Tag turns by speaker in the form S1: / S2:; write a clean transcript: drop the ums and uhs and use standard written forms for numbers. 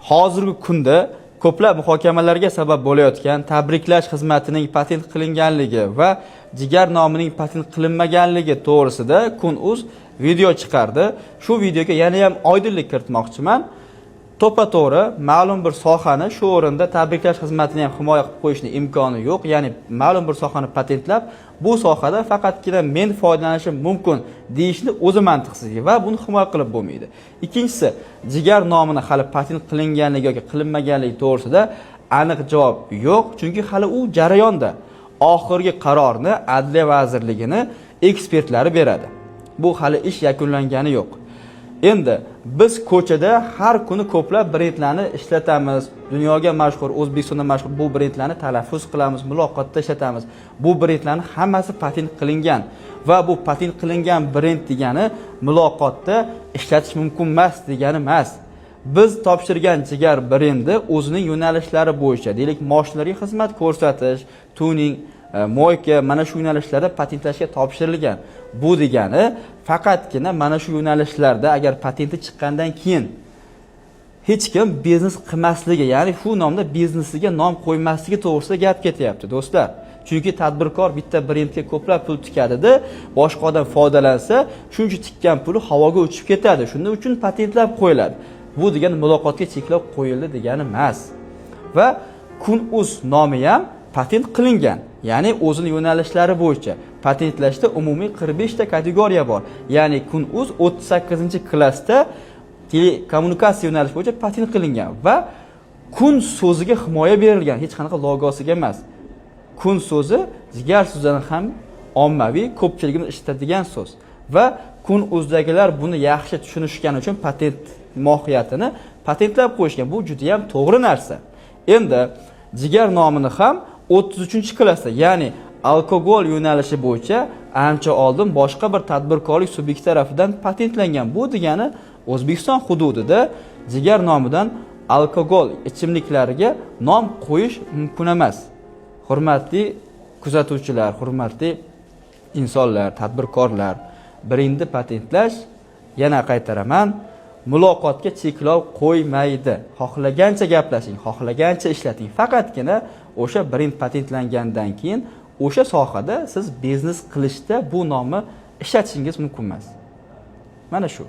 S1: hozirgi kunda ko'plab muhokamalarga sabab bo'layotgan tabriklash xizmatining patent qilinganligi va jigar nomining patent qilinmaganligi to'g'risida Kun.uz video chiqardi. Shu videoga yana ham oydinlik kiritmoqchiman. To'ppa-to'g'ri ma'lum bir sohani shu o'rinda tabriklash xizmatini ham himoya qilib qo'yishning imkoni yo'q. Ya'ni ma'lum bir sohani patentlab, bu sohada faqatgina men foydalanishim mumkin deyishni o'zi mantiqsiz va buni himoya qilib bo'lmaydi. Ikkinchisi, jigar nomini hali patent qilinganligi yoki qilinmaganligi to'g'risida aniq javob yo'q, chunki hali u jarayonda. Oxirgi qarorni Adliya vazirligini ekspertlari beradi. Bu hali ish yakunlangani yo'q. Endi biz ko'chada har kuni ko'plab brendlarni ishlatamiz. Dunyoga mashhur, O'zbekistonda mashhur bu brendlarni talaffuz qilamiz, muloqotda ishlatamiz. Bu brendlarning hammasi patent qilingan va bu patent qilingan brend degani muloqotda ishlatish mumkin emas degani emas. Biz topshirgan jigar brendi o'zining yo'nalishlari bo'yicha, deylik, mashinalarga xizmat ko'rsatish, tuning, moyka, mana shu yo'nalishlarda patentlashga topshirilgan. Bu degani faqatgina mana shu yo'nalishlarda agar patenti chiqqandan keyin hech kim biznes qilmasligi, ya'ni shu nomda biznesiga nom qo'ymasligi to'g'risida gap ketyapti, do'stlar. Chunki tadbirkor bitta brendga ko'plab pul tikadida, boshqa odam foydalansa, shuncha tikkan puli havoga uchib ketadi. Shuning uchun patentlab qo'yiladi. Bu degani muloqotga cheklov qo'yildi degani emas. Va Kun.uz nomi ham patent qilingan. Ya'ni o'zining yo'nalishlari bo'yicha patentlashda umumiy 45 ta kategoriya bor. Ya'ni Kun.uz 38-klassda telekommunikatsiya yo'nalishi bo'yicha patent qilingan va kun so'ziga himoya berilgan, hech qanaqa logosiga emas. Kun so'zi jigar so'zidan ham ommaviy, ko'pchiligimiz ishlatadigan so'z va Kun.uzdagilar buni yaxshi tushunishgani uchun patent mohiyatini patentlab qo'yishgan. Bu juda ham to'g'ri narsa. Endi jigar nomini ham 33-klassda, ya'ni alkogol yo'nalishi bo'yicha ancha oldin boshqa bir tadbirkorlik subyekti tomonidan patentlangan. Bu degani O'zbekiston hududida jigar nomidan alkogol ichimliklariga nom qo'yish mumkin emas. Hurmatli kuzatuvchilar, hurmatli insonlar, tadbirkorlar, brendi patentlash, yana qaytaraman, muloqotga cheklov qo'ymaydi. Xohlagancha gaplashing, xohlagancha ishlating. Faqatgina o'sha brend patentlangandan keyin o'sha sohada siz biznes qilishda bu nomni ishlatishingiz mumkin emas. Mana shu.